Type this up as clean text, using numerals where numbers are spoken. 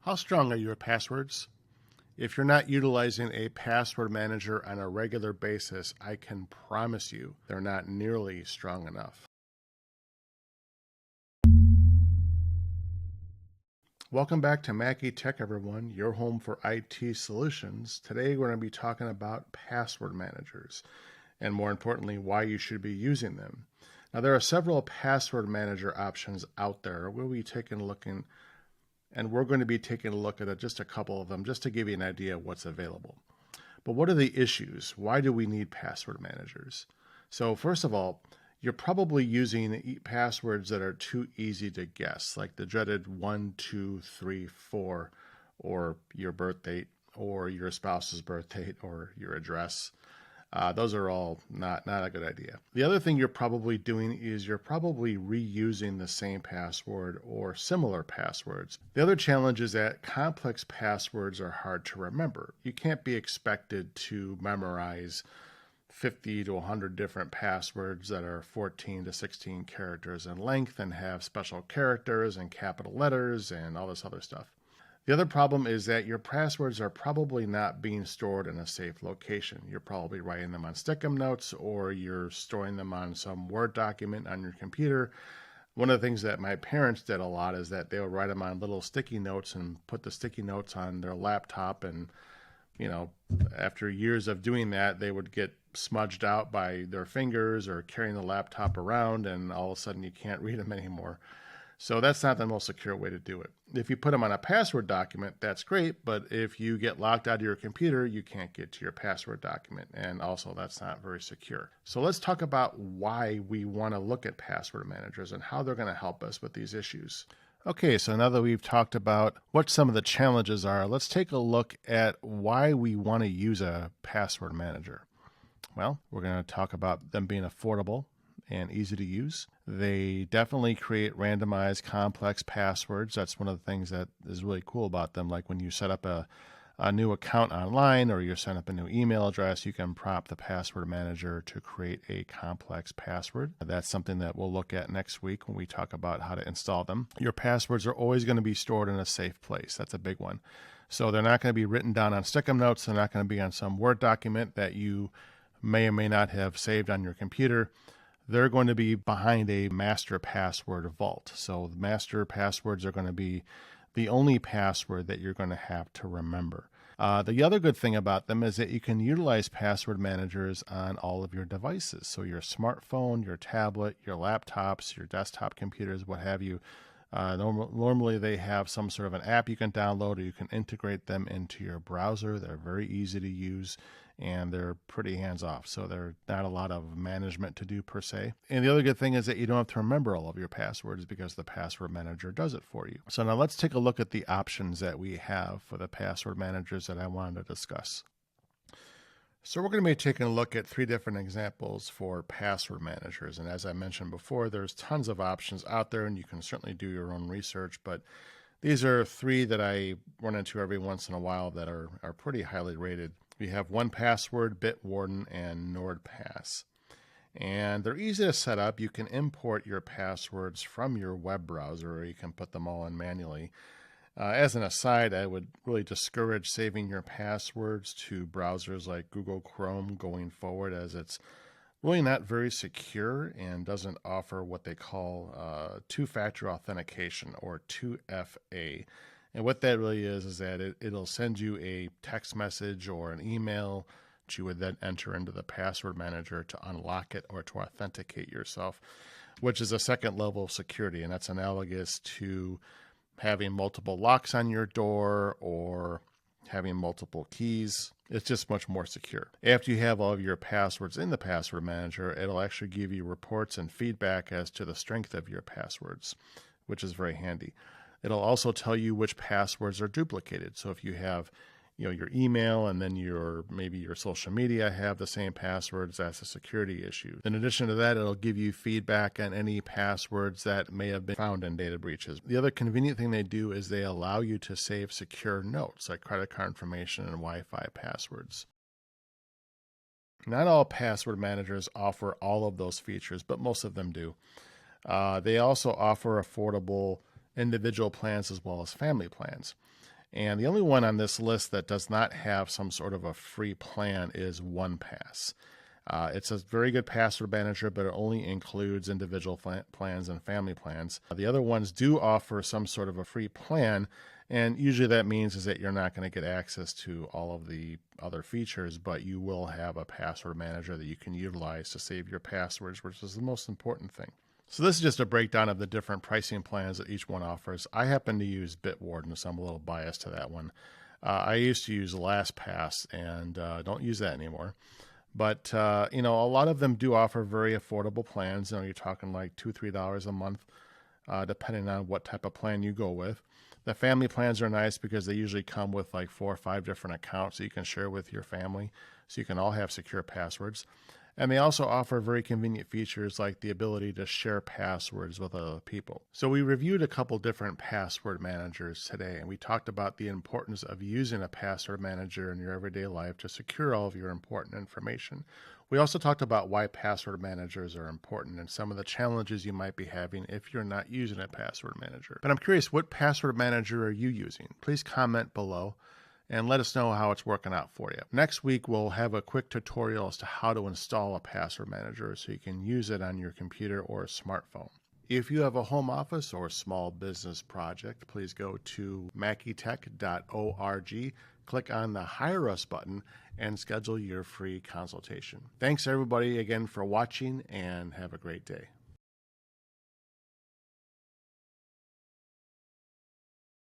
How strong are your passwords? If you're not utilizing a password manager on a regular basis, I can promise you they're not nearly strong enough. Welcome back to Mackie Tech, everyone, your home for IT solutions. Today we're going to be talking about password managers and, more importantly, why you should be using them. Now, there are several password manager options out there. We're going to be taking a look at just a couple of them just to give you an idea of what's available. But what are the issues? Why do we need password managers? So first of all, you're probably using passwords that are too easy to guess, like the dreaded 1, 2, 3, 4, or your birth date, or your spouse's birth date, or your address. Those are all not a good idea. The other thing you're probably doing is you're probably reusing the same password or similar passwords. The other challenge is that complex passwords are hard to remember. You can't be expected to memorize 50 to 100 different passwords that are 14 to 16 characters in length and have special characters and capital letters and all this other stuff. The other problem is that your passwords are probably not being stored in a safe location. You're probably writing them on stick-em notes, or you're storing them on some Word document on your computer. One of the things that my parents did a lot is that they would write them on little sticky notes and put the sticky notes on their laptop, and after years of doing that, they would get smudged out by their fingers or carrying the laptop around, and all of a sudden you can't read them anymore. So that's not the most secure way to do it. If you put them on a password document, that's great, but if you get locked out of your computer, you can't get to your password document, and also that's not very secure. So let's talk about why we want to look at password managers and how they're going to help us with these issues. Okay, so now that we've talked about what some of the challenges are, let's take a look at why we want to use a password manager. Well, we're going to talk about them being affordable and easy to use. They definitely create randomized complex passwords. That's one of the things that is really cool about them. Like when you set up a new account online or you set up a new email address, you can prompt the password manager to create a complex password. That's something that we'll look at next week when we talk about how to install them. Your passwords are always going to be stored in a safe place. That's a big one. So they're not going to be written down on stick-em notes. They're not going to be on some Word document that you may or may not have saved on your computer. They're going to be behind a master password vault. So the master passwords are going to be the only password that you're going to have to remember. The other good thing about them is that you can utilize password managers on all of your devices. So your smartphone, your tablet, your laptops, your desktop computers, what have you. Normally they have some sort of an app you can download, or you can integrate them into your browser. They're very easy to use, and they're pretty hands-off, so there's not a lot of management to do per se. And the other good thing is that you don't have to remember all of your passwords because the password manager does it for you. So now let's take a look at the options that we have for the password managers that I wanted to discuss. So we're going to be taking a look at 3 different examples for password managers. And as I mentioned before, there's tons of options out there, and you can certainly do your own research, but these are 3 that I run into every once in a while that are pretty highly rated. We have 1Password, Bitwarden, and Nordpass. And they're easy to set up. You can import your passwords from your web browser, or you can put them all in manually. As an aside, I would really discourage saving your passwords to browsers like Google Chrome going forward, as it's really not very secure and doesn't offer what they call two-factor authentication, or 2FA. And what that really is that it'll send you a text message or an email that you would then enter into the password manager to unlock it or to authenticate yourself, which is a second level of security, and that's analogous to having multiple locks on your door or having multiple keys. It's just much more secure. After you have all of your passwords in the password manager, it'll actually give you reports and feedback as to the strength of your passwords, which is very handy. It'll also tell you which passwords are duplicated. So if you have your email and then maybe your social media have the same passwords, that's a security issue. In addition to that, it'll give you feedback on any passwords that may have been found in data breaches. The other convenient thing they do is they allow you to save secure notes like credit card information and Wi-Fi passwords. Not all password managers offer all of those features, but most of them do. They also offer affordable individual plans as well as family plans. And the only one on this list that does not have some sort of a free plan is Nordpass. It's a very good password manager, but it only includes individual plans and family plans. The other ones do offer some sort of a free plan, and usually that means is that you're not going to get access to all of the other features, but you will have a password manager that you can utilize to save your passwords, which is the most important thing. So this is just a breakdown of the different pricing plans that each one offers. I happen to use Bitwarden, so I'm a little biased to that one. I used to use LastPass and don't use that anymore. But, a lot of them do offer very affordable plans. You're talking like $2, $3 a month, depending on what type of plan you go with. The family plans are nice because they usually come with like 4 or 5 different accounts that you can share with your family, so you can all have secure passwords. And they also offer very convenient features like the ability to share passwords with other people. So we reviewed a couple different password managers today, and we talked about the importance of using a password manager in your everyday life to secure all of your important information. We also talked about why password managers are important and some of the challenges you might be having if you're not using a password manager. But I'm curious, what password manager are you using? Please comment below and let us know how it's working out for you. Next week, we'll have a quick tutorial as to how to install a password manager so you can use it on your computer or a smartphone. If you have a home office or small business project, please go to mackeytech.online, click on the Hire Us button, and schedule your free consultation. Thanks everybody again for watching, and have a great day.